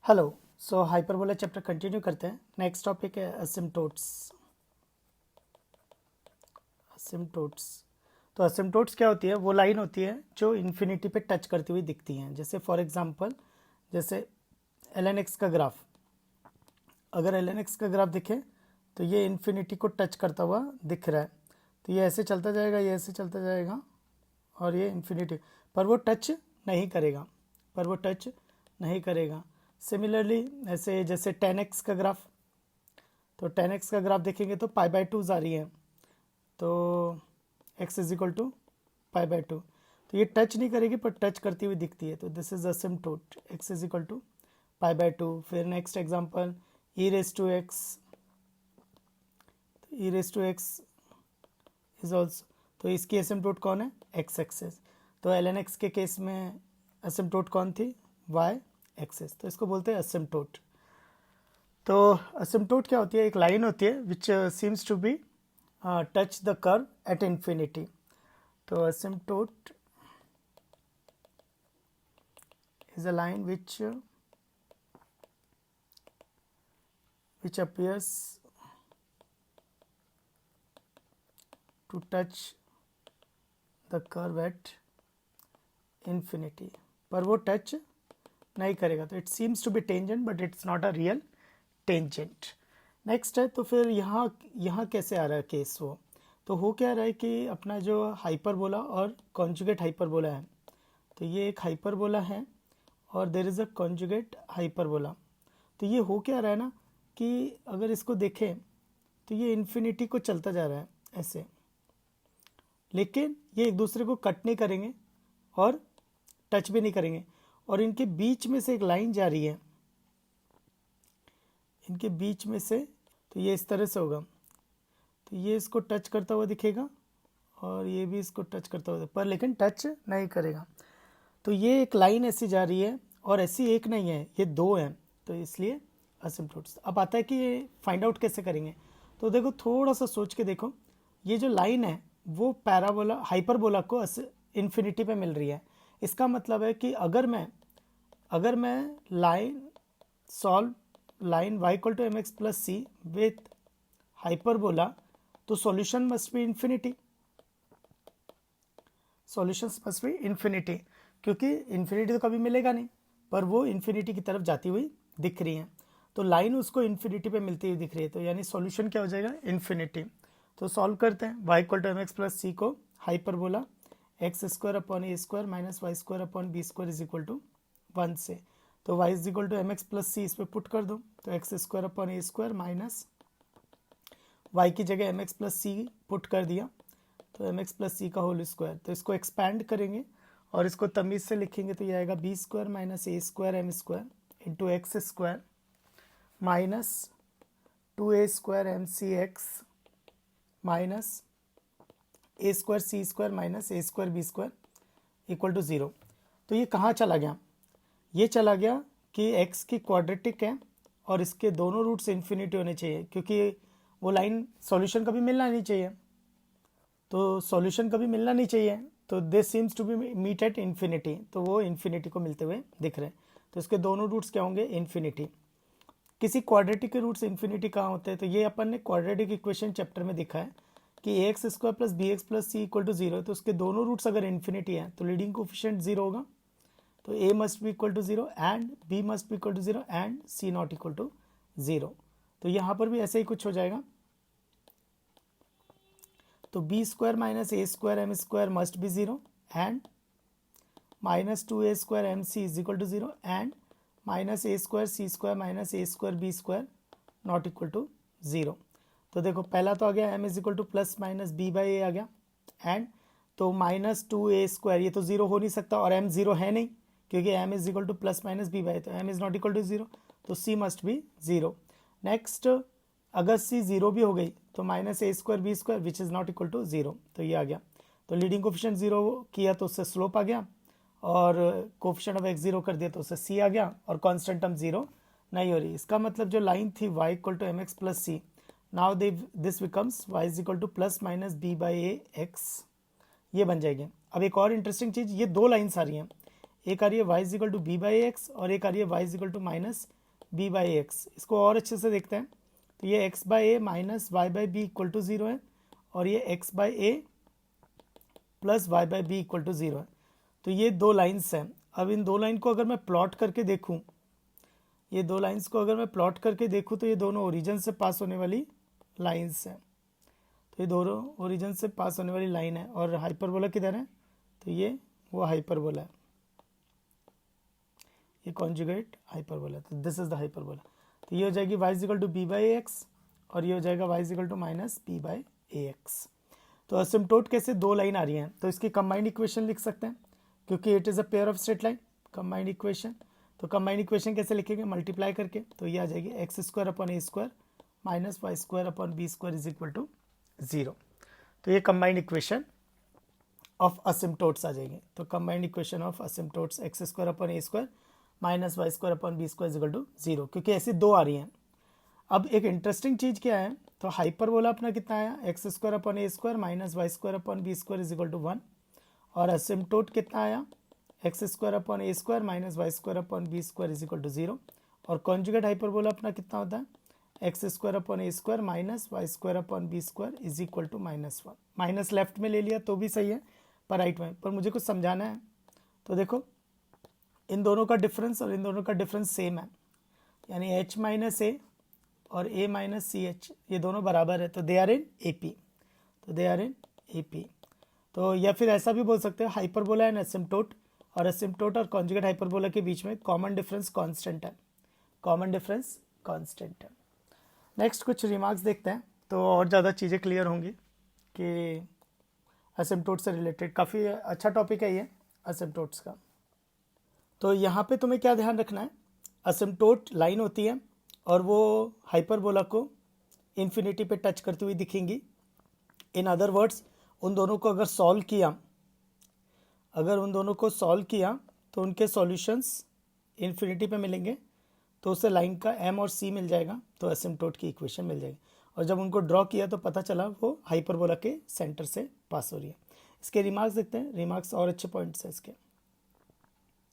Hello. सो hyperbola chapter continue करते हैं। Next topic है असिम्प्टोट्स। असिम्प्टोट्स तो असिम्प्टोट्स क्या होती है? वो लाइन होती है जो इन्फिनिटी पे टच करती हुई दिखती हैं। जैसे फॉर एग्जांपल, जैसे एल एन एक्स का ग्राफ, अगर एल एन एक्स का ग्राफ दिखे तो ये इन्फिनिटी को टच करता हुआ दिख रहा है। तो ये ऐसे चलता जाएगा, ये ऐसे चलता जाएगा और ये इन्फिनिटी पर वो टच नहीं करेगा, पर वो टच नहीं करेगा। सिमिलरली ऐसे जैसे 10x का ग्राफ, तो 10x का ग्राफ देखेंगे तो पाई बाय 2 आ रही है, तो x is equal to pi by 2। तो ये टच नहीं करेगी पर टच करती हुई दिखती है, तो this is asymptote, x is equal to pi by 2। फिर next example e raise to x, e raise to x is also, तो इसकी असिम्प्टोट कौन है? x axis. तो एल एन एक्स के केस में असिम्प्टोट कौन थी? y एक्सेस, तो इसको बोलते हैं असिम्प्टोट। तो असिम्प्टोट क्या होती है? एक लाइन होती है which seems to be touch the curve at infinity. तो asymptote is a line which appears to touch the curve at infinity, पर वो टच नहीं करेगा। तो it seems to be tangent but it's not a real tangent. Next है, तो फिर यहाँ कैसे आ रहा है केस? वो तो हो क्या रहा है कि अपना जो हाइपरबोला और कॉन्जुगेट हाइपरबोला है, तो ये एक हाइपरबोला है और there is a conjugate hyperbola. तो ये हो क्या रहा है ना कि अगर इसको देखें तो ये इन्फिनिटी को चलता जा रहा है ऐसे, लेकिन ये एक दूसरे को कट नहीं करेंगे और टच भी नहीं करेंगे, और इनके बीच में से एक लाइन जा रही है, इनके बीच में से, तो ये इस तरह से होगा। तो ये इसको टच करता हुआ दिखेगा और ये भी इसको टच करता हुआ, पर लेकिन टच नहीं करेगा। तो ये एक लाइन ऐसी जा रही है और ऐसी एक नहीं है, ये दो हैं, तो इसलिए असिम्प्टोट्स। अब आता है कि ये फाइंड आउट कैसे करेंगे। तो देखो, थोड़ा सा सोच के देखो, ये जो लाइन है वो पैराबोला हाइपरबोला को इन्फिनिटी पे मिल रही है। इसका मतलब है कि अगर मैं line solve line y equal to M X plus C with hyperbola, तो solution must be infinity, solutions must be infinity, क्योंकि इन्फिनिटी तो कभी मिलेगा नहीं, पर वो इन्फिनिटी की तरफ जाती हुई दिख रही है। तो लाइन उसको इन्फिनिटी पे मिलती हुई दिख रही है, तो यानी सॉल्यूशन क्या हो जाएगा? इन्फिनिटी। तो सॉल्व करते हैं। y equal to M X plus C को hyperbola X square upon A square minus Y square upon B square is equal to 1 से। तो y is equal to M X plus C इस पर put कर दो, तो X square upon A square minus y की जगह M X plus C put कर दिया, तो एम एक्स प्लस सी का होल स्क्वायर। तो इसको एक्सपैंड करेंगे और इसको तमीज़ से लिखेंगे, तो ये आएगा B square minus A square M square into X square minus 2a square M C X minus A square C square minus A square B square equal to 0। तो ये कहाँ चला गया? ये चला गया कि x की क्वाड्रेटिक है और इसके दोनों रूट्स इन्फिनिटी होने चाहिए, क्योंकि वो लाइन सॉल्यूशन कभी मिलना नहीं चाहिए, तो सॉल्यूशन कभी मिलना नहीं चाहिए, तो this seems to be meet at infinity, तो वो इन्फिनिटी को मिलते हुए दिख रहे हैं। तो इसके दोनों रूट्स क्या होंगे? इन्फिनिटी। किसी क्वाड्रेटिक के रूट्स इन्फिनिटी कहाँ होते हैं? तो ये अपन ने क्वाड्रेटिक इक्वेशन चैप्टर में दिखा है कि A X square plus B X plus C equal to 0, तो उसके दोनों रूट्स अगर इन्फिनिटी है तो लीडिंग कोफिशिएंट 0 होगा, तो A must be equal to 0 and B must be equal to 0 and C not equal to 0। तो यहाँ पर भी ऐसे ही कुछ हो जाएगा। तो B square minus A square M square must be 0 and minus 2a square M C is equal to 0 and minus A square C square minus A square B square not equal to 0। तो देखो, पहला तो आ गया m is equal to plus minus B by A आ गया, and तो minus 2a square, ये तो 0 हो नहीं सकता और m 0 है नहीं, क्योंकि m is equal to plus minus B by, तो m is not equal to 0, तो c मस्ट बी 0। नेक्स्ट, अगर c 0 भी हो गई तो minus A square B square which is not equal to 0, तो ये आ गया। तो लीडिंग कोफिशिएंट 0 किया तो उससे स्लोप आ गया, और कोफिशिएंट ऑफ x 0 कर दिया तो उससे c आ गया, और कांस्टेंट टर्म 0 नहीं हो रही। इसका मतलब जो लाइन थी y equal to M X plus C, now this becomes y is equal to plus minus B by A X, ये बन जाएगी। अब एक और इंटरेस्टिंग चीज़, ये दो लाइन्स आ रही हैं, एक आ रही है y is equal to B by X और एक आ रही है y is equal to minus B by X. इसको और अच्छे से देखते हैं तो ये x by A minus Y by B equal to 0 है और ये x by A plus Y by B equal to 0 है। तो ये दो लाइन्स हैं। अब इन दो लाइन को अगर मैं प्लॉट करके देखूं, ये दो लाइन्स को अगर मैं प्लॉट करके देखूं तो ये दोनों ओरिजिन से पास होने वाली लाइन्स हैं। तो ये दोनों ओरिजिन से पास होने वाली लाइन है और हाइपरबोला किधर है, तो ये वो हाइपरबोला है, ये कॉन्जुगेट हाइपरबोला। तो दिस इज द हाइपरबोला। तो ये हो जाएगी y is equal to B by X और ये हो जाएगा y is equal to minus B by A X. तो असिम्प्टोट कैसे, दो लाइन आ रही हैं तो इसकी कंबाइंड इक्वेशन लिख सकते हैं क्योंकि it is a pair of straight line. Combined equation, तो कंबाइंड इक्वेशन कैसे लिखेंगे, मल्टीप्लाई करके। तो ये आ जाएगी X square upon A square minus Y square upon B square is equal to 0। तो ये कंबाइंड इक्वेशन ऑफ असिम्प्टोट्स आ जाएगी। तो combined equation of asymptotes X square upon A square minus Y square upon B square is equal to 0, क्योंकि ऐसी दो आ रही हैं। अब एक इंटरेस्टिंग चीज़ क्या है, तो हाइपरबोला अपना कितना आया, X square upon A square minus Y square upon B square is equal to 1 और असिम्प्टोट कितना आया, X square upon A square minus Y square upon B square is equal to 0। और कॉन्जुगेट हाइपरबोला अपना कितना होता है, X square upon A square minus Y square upon B square is equal to -1। Minus left में ले लिया तो भी सही है पर राइट में, पर मुझे कुछ समझाना है। तो देखो इन दोनों का डिफरेंस और इन दोनों का डिफरेंस सेम है, यानी h माइनस ए और a माइनस सी एच ये दोनों बराबर है, तो they are in A P. तो they are in A P. तो या फिर ऐसा भी बोल सकते हो हाइपरबोला एंड असिम्प्टोट, और असिम्प्टोट और कॉन्जुगेट हाइपरबोला के बीच में कॉमन डिफरेंस कांस्टेंट है, कॉमन डिफरेंस कांस्टेंट है। नेक्स्ट कुछ रिमार्क्स देखते हैं तो और ज़्यादा चीज़ें क्लियर होंगी कि असिम्प्टोट से रिलेटेड। काफ़ी अच्छा टॉपिक है ये असिम्प्टोट्स का। तो यहाँ पे तुम्हें क्या ध्यान रखना है, असिम्प्टोट लाइन होती है और वो हाइपरबोला को इन्फिनिटी पे टच करती हुई दिखेंगी। इन अदर वर्ड्स उन दोनों को अगर सॉल्व किया, अगर उन दोनों को सॉल्व किया तो उनके सॉल्यूशंस इन्फिनिटी पे मिलेंगे, तो उसे लाइन का m और c मिल जाएगा, तो असिम्प्टोट की इक्वेशन मिल जाएगी। और जब उनको ड्रॉ किया तो पता चला वो हाइपरबोला के सेंटर से पास हो रही है। इसके रिमार्क्स देखते हैं, रिमार्क्स और अच्छे पॉइंट्स हैं इसके।